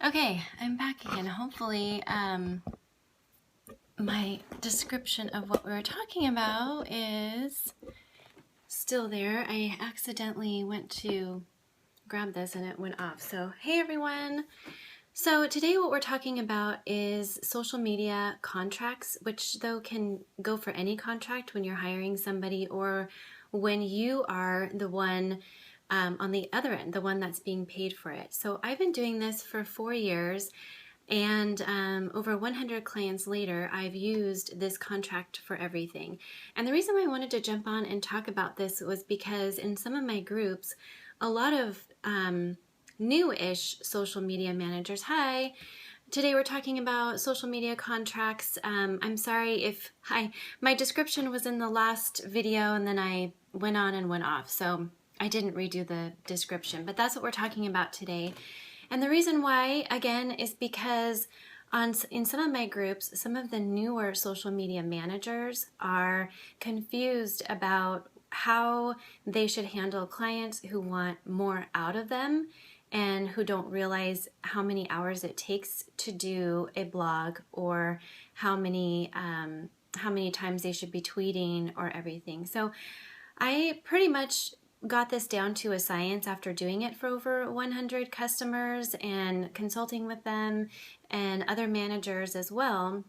Okay, I'm back again. Hopefully, my description of what we were talking about is still there. I accidentally went to grab this and it went off. So, hey everyone. So today what we're talking about is social media contracts, which though can go for any contract when you're hiring somebody or when you are the one on the other end, the one that's being paid for it. So I've been doing this for 4 years, and over 100 clients later, I've used this contract for everything. And the reason why I wanted to jump on and talk about this was because in some of my groups, a lot of new-ish social media managers, hi, today we're talking about social media contracts. I'm sorry if my description was in the last video and then I went on and went off, so I didn't redo the description, but that's what we're talking about today. And the reason why, again, is because in some of my groups, some of the newer social media managers are confused about how they should handle clients who want more out of them and who don't realize how many hours it takes to do a blog or how many times they should be tweeting or everything. So I pretty much got this down to a science after doing it for over 100 customers and consulting with them and other managers as well.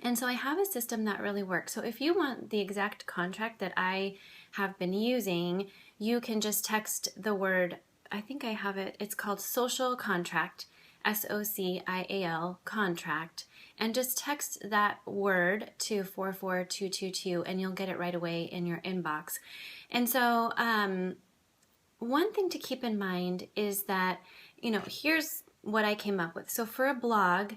And so I have a system that really works. So if you want the exact contract that I have been using, you can just text the word, I think I have it, it's called Social Contract, SOCIAL contract, and just text that word to 44222 and you'll get it right away in your inbox. And so one thing to keep in mind is that, here's what I came up with. So for a blog,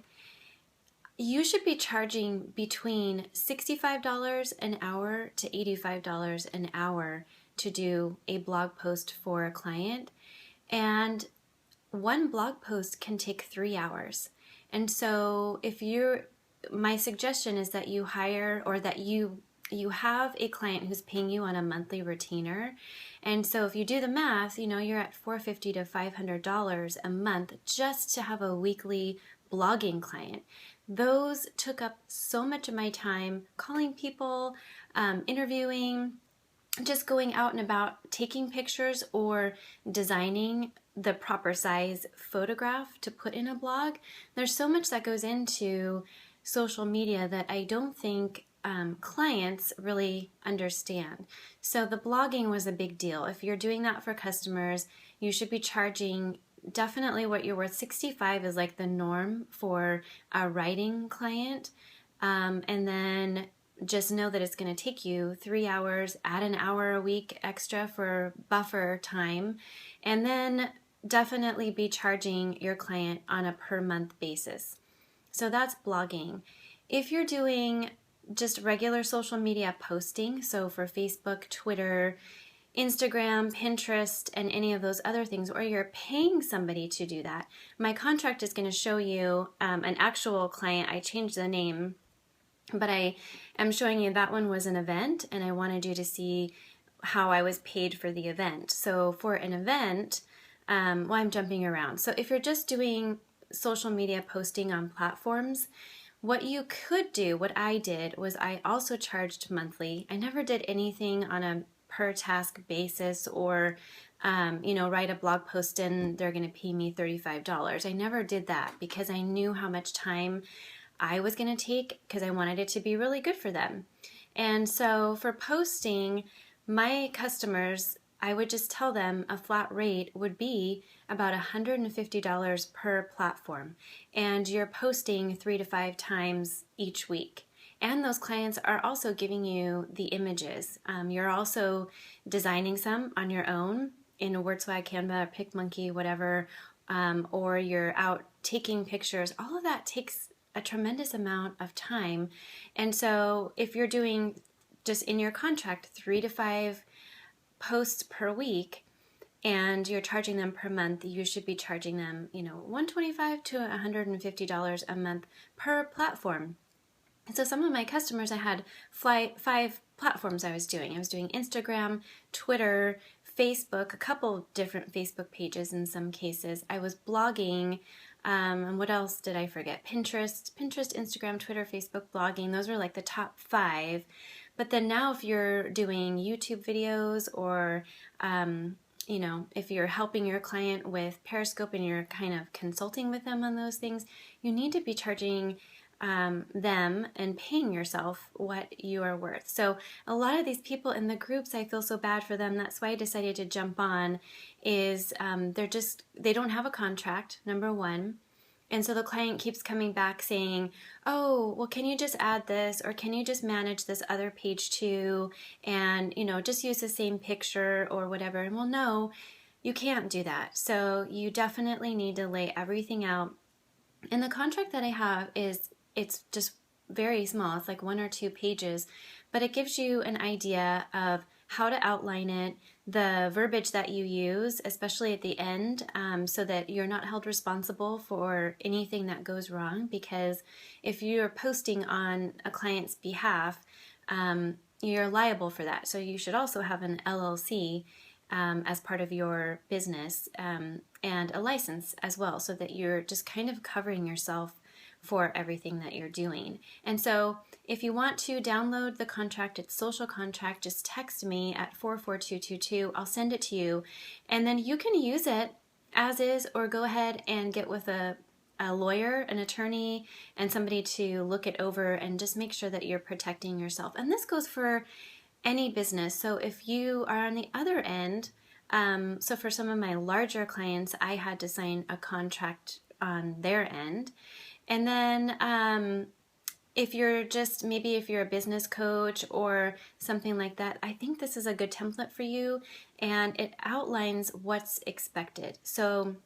you should be charging between $65 an hour to $85 an hour to do a blog post for a client. And one blog post can take 3 hours. And so my suggestion is that you hire or that you have a client who's paying you on a monthly retainer. And so if you do the math, you're at $450 to $500 a month just to have a weekly blogging client. Those took up so much of my time calling people, interviewing, just going out and about, taking pictures or designing the proper size photograph to put in a blog. There's so much that goes into social media that I don't think clients really understand. So the blogging was a big deal. If you're doing that for customers, you should be charging definitely what you're worth. 65 is like the norm for a writing client. And then just know that it's going to take you 3 hours, add an hour a week extra for buffer time, and then definitely be charging your client on a per month basis. So that's blogging. If you're doing just regular social media posting, so for Facebook, Twitter, Instagram, Pinterest, and any of those other things, or you're paying somebody to do that, my contract is going to show you an actual client. I changed the name, but I am showing you that one was an event, and I wanted you to see how I was paid for the event. So for an event, I'm jumping around. So if you're just doing social media posting on platforms, what you could do, what I did, was I also charged monthly. I never did anything on a per task basis or, write a blog post and they're going to pay me $35. I never did that because I knew how much time I was going to take because I wanted it to be really good for them. And so for posting, my customers, I would just tell them a flat rate would be about $150 per platform. And you're posting 3 to 5 times each week. And those clients are also giving you the images. You're also designing some on your own in a WordSwag, Canva, PicMonkey, whatever, or you're out taking pictures. All of that takes a tremendous amount of time. And so if you're doing just in your contract 3 to 5 posts per week and you're charging them per month, you should be charging them, $125 to $150 a month per platform. So some of my customers, I had 5 platforms I was doing. I was doing Instagram, Twitter, Facebook, a couple different Facebook pages in some cases. I was blogging And what else did I forget? Pinterest, Instagram, Twitter, Facebook, blogging. Those are like the top 5. But then now if you're doing YouTube videos or, you know, if you're helping your client with Periscope and you're kind of consulting with them on those things, you need to be charging them and paying yourself what you are worth. So a lot of these people in the groups, I feel so bad for them. That's why I decided to jump on, is they don't have a contract, number one. And so the client keeps coming back saying, oh, well, can you just add this, or can you just manage this other page too, and, you know, just use the same picture or whatever. And well, no, you can't do that. So you definitely need to lay everything out. And the contract that I have it's just very small. It's like 1 or 2 pages, but it gives you an idea of how to outline it, the verbiage that you use, especially at the end, so that you're not held responsible for anything that goes wrong. Because if you're posting on a client's behalf, you're liable for that. So you should also have an LLC as part of your business, and a license as well, so that you're just kind of covering yourself for everything that you're doing. And so if you want to download the contract, it's Social Contract, just text me at 44222. I'll send it to you, and then you can use it as is, or go ahead and get with a lawyer, an attorney, and somebody to look it over and just make sure that you're protecting yourself. And this goes for any business. So if you are on the other end, so for some of my larger clients, I had to sign a contract on their end. And then if you're if you're a business coach or something like that, I think this is a good template for you, and it outlines what's expected. So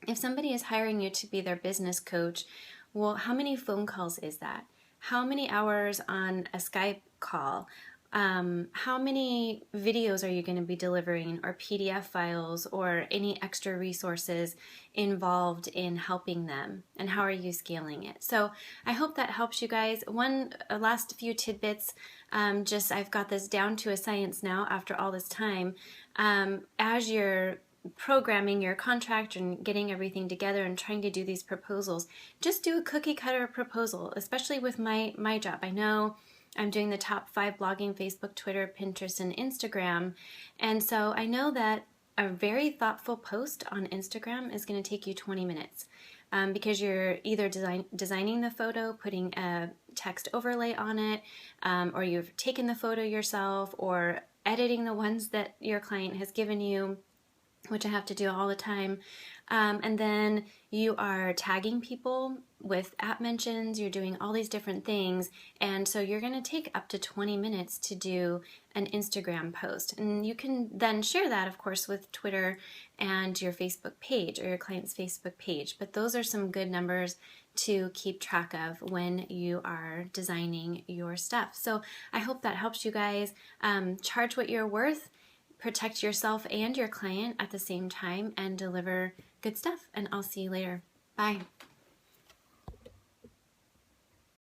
if somebody is hiring you to be their business coach, well, how many phone calls is that? How many hours on a Skype call? How many videos are you going to be delivering, or PDF files, or any extra resources involved in helping them, and how are you scaling it? So I hope that helps you guys. Last few tidbits, I've got this down to a science now after all this time. As you're programming your contract and getting everything together and trying to do these proposals, just do a cookie cutter proposal, especially with my job. I know I'm doing the top 5 blogging, Facebook, Twitter, Pinterest, and Instagram. And so I know that a very thoughtful post on Instagram is going to take you 20 minutes because you're either designing the photo, putting a text overlay on it, or you've taken the photo yourself, or editing the ones that your client has given you, which I have to do all the time. And then you are tagging people with app mentions, you're doing all these different things, and so you're going to take up to 20 minutes to do an Instagram post. And you can then share that, of course, with Twitter and your Facebook page, or your client's Facebook page. But those are some good numbers to keep track of when you are designing your stuff. So I hope that helps you guys. Charge what you're worth, protect yourself and your client at the same time, and deliver good stuff. And I'll see you later. Bye.